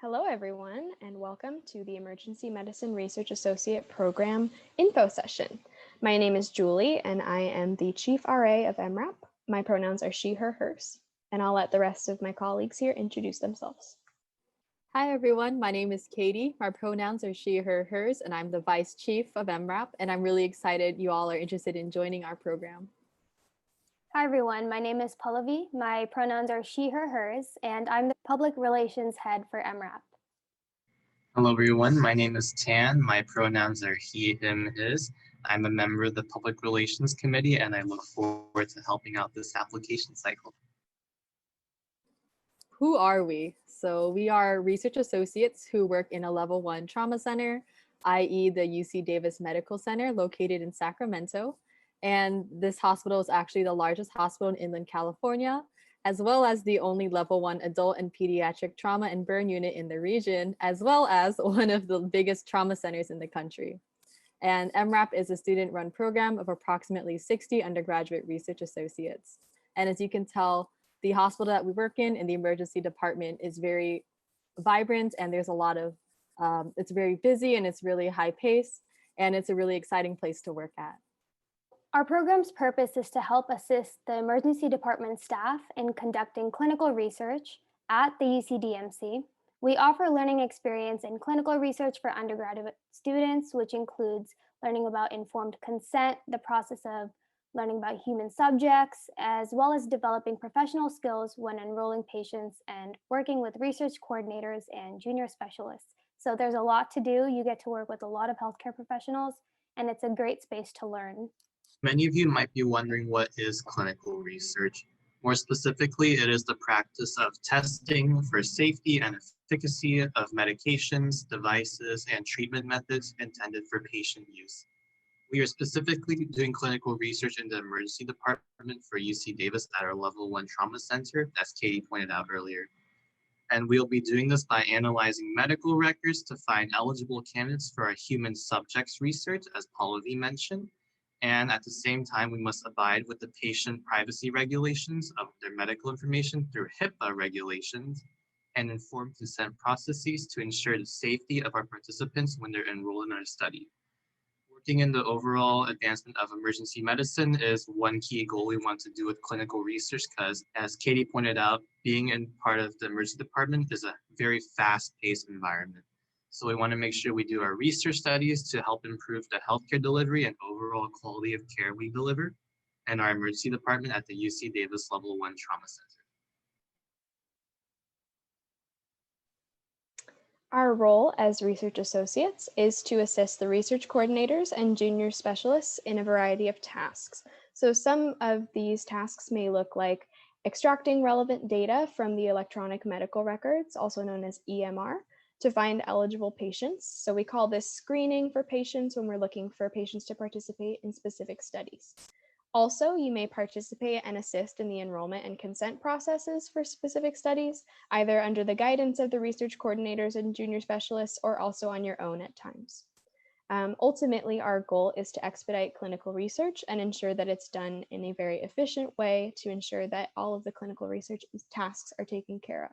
Hello, everyone, and welcome to the Emergency Medicine Research Associate Program Info Session. My name is Julie, and I am the Chief RA of EMRAP. My pronouns are she, her, hers, and I'll let the rest of my colleagues here introduce themselves. Hi, everyone. My name is Katie. My pronouns are she, her, hers, and I'm the Vice Chief of EMRAP, and I'm really excited you all are interested in joining our program. Hi, everyone. My name is Pallavi. My pronouns are she, her, hers, and I'm the Public Relations Head for EMRAP. Hello, everyone. My name is Tan. My pronouns are he, him, his. I'm a member of the Public Relations Committee, and I look forward to helping out this application cycle. Who are we? So we are research associates who work in a level 1 trauma center, i.e. the UC Davis Medical Center located in Sacramento. And this hospital is actually the largest hospital in Inland California, as well as the only level 1 adult and pediatric trauma and burn unit in the region, as well as one of the biggest trauma centers in the country. And EMRAP is a student-run program of approximately 60 undergraduate research associates. And as you can tell, the hospital that we work in the emergency department is very vibrant, and there's a lot of, it's very busy and it's really high pace, and it's a really exciting place to work at. Our program's purpose is to help assist the emergency department staff in conducting clinical research at the UCDMC. We offer learning experience in clinical research for undergraduate students, which includes learning about informed consent, the process of learning about human subjects, as well as developing professional skills when enrolling patients and working with research coordinators and junior specialists. So there's a lot to do. You get to work with a lot of healthcare professionals, and it's a great space to learn. Many of you might be wondering, what is clinical research? More specifically, it is the practice of testing for safety and efficacy of medications, devices, and treatment methods intended for patient use. We are specifically doing clinical research in the emergency department for UC Davis at our level 1 trauma center, as Katie pointed out earlier. And we'll be doing this by analyzing medical records to find eligible candidates for our human subjects research, as Pallavi mentioned. And at the same time, we must abide with the patient privacy regulations of their medical information through HIPAA regulations and informed consent processes to ensure the safety of our participants when they're enrolled in our study. Working in the overall advancement of emergency medicine is one key goal we want to do with clinical research, because as Katie pointed out, being in part of the emergency department is a very fast-paced environment. So we want to make sure we do our research studies to help improve the healthcare delivery and overall quality of care we deliver in our emergency department at the UC Davis Level 1 Trauma Center. Our role as research associates is to assist the research coordinators and junior specialists in a variety of tasks. So some of these tasks may look like extracting relevant data from the electronic medical records, also known as EMR, to find eligible patients. So we call this screening for patients when we're looking for patients to participate in specific studies. Also, you may participate and assist in the enrollment and consent processes for specific studies, either under the guidance of the research coordinators and junior specialists or also on your own at times. Ultimately, our goal is to expedite clinical research and ensure that it's done in a very efficient way to ensure that all of the clinical research tasks are taken care of.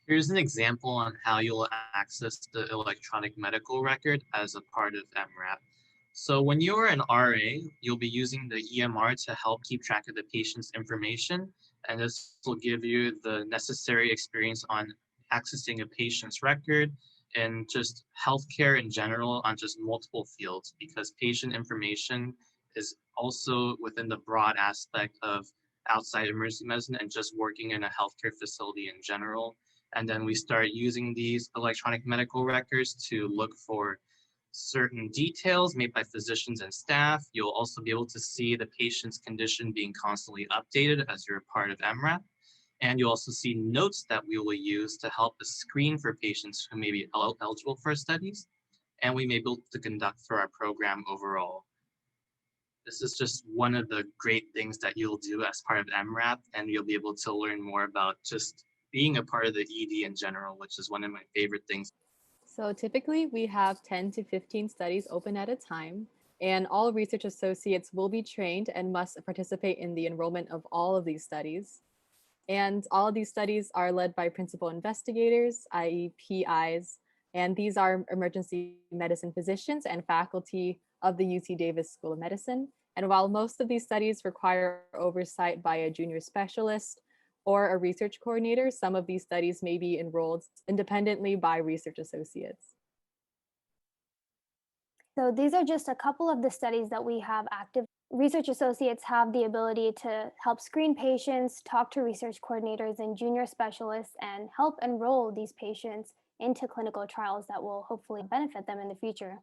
Here's an example on how you'll access the electronic medical record as a part of EMRAP. So when you're an RA, you'll be using the EMR to help keep track of the patient's information, and this will give you the necessary experience on accessing a patient's record and just healthcare in general on just multiple fields, because patient information is also within the broad aspect of outside emergency medicine and just working in a healthcare facility in general. And then we start using these electronic medical records to look for certain details made by physicians and staff. You'll also be able to see the patient's condition being constantly updated as you're a part of EMRAP. And you'll also see notes that we will use to help us screen for patients who may be eligible for our studies, and we may be able to conduct for our program overall. This is just one of the great things that you'll do as part of EMRAP, and you'll be able to learn more about just being a part of the ED in general, which is one of my favorite things. So typically we have 10 to 15 studies open at a time, and all research associates will be trained and must participate in the enrollment of all of these studies. And all of these studies are led by principal investigators, i.e. PIs, and these are emergency medicine physicians and faculty of the UC Davis School of Medicine. And while most of these studies require oversight by a junior specialist or a research coordinator, some of these studies may be enrolled independently by research associates. So these are just a couple of the studies that we have active. Research associates have the ability to help screen patients, talk to research coordinators and junior specialists, and help enroll these patients into clinical trials that will hopefully benefit them in the future.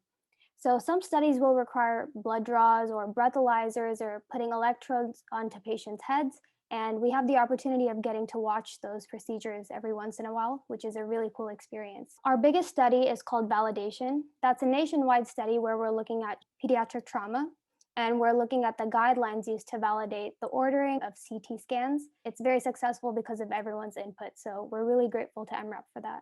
So some studies will require blood draws or breathalyzers or putting electrodes onto patients' heads. And we have the opportunity of getting to watch those procedures every once in a while, which is a really cool experience. Our biggest study is called Validation. That's a nationwide study where we're looking at pediatric trauma. And we're looking at the guidelines used to validate the ordering of CT scans. It's very successful because of everyone's input. So we're really grateful to EMRAP for that.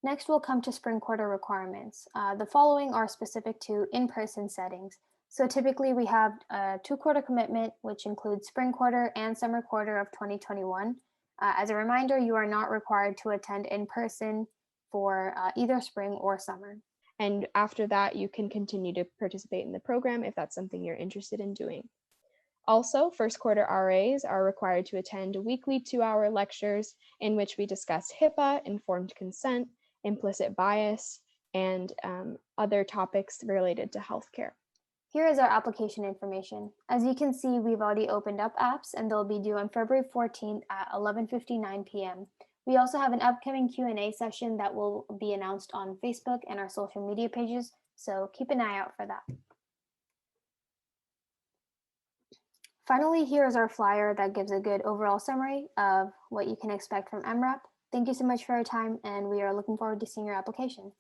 Next, we'll come to spring quarter requirements. The following are specific to in-person settings. So typically we have a 2-quarter commitment, which includes spring quarter and summer quarter of 2021. As a reminder, you are not required to attend in person for either spring or summer. And after that, you can continue to participate in the program if that's something you're interested in doing. Also, first quarter RAs are required to attend weekly 2-hour lectures in which we discuss HIPAA, informed consent, implicit bias, and other topics related to healthcare. Here is our application information. As you can see, we've already opened up apps and they'll be due on February 14th at 11:59 p.m. We also have an upcoming Q&A session that will be announced on Facebook and our social media pages, so keep an eye out for that. Finally, here is our flyer that gives a good overall summary of what you can expect from EMRAP. Thank you so much for your time, and we are looking forward to seeing your application.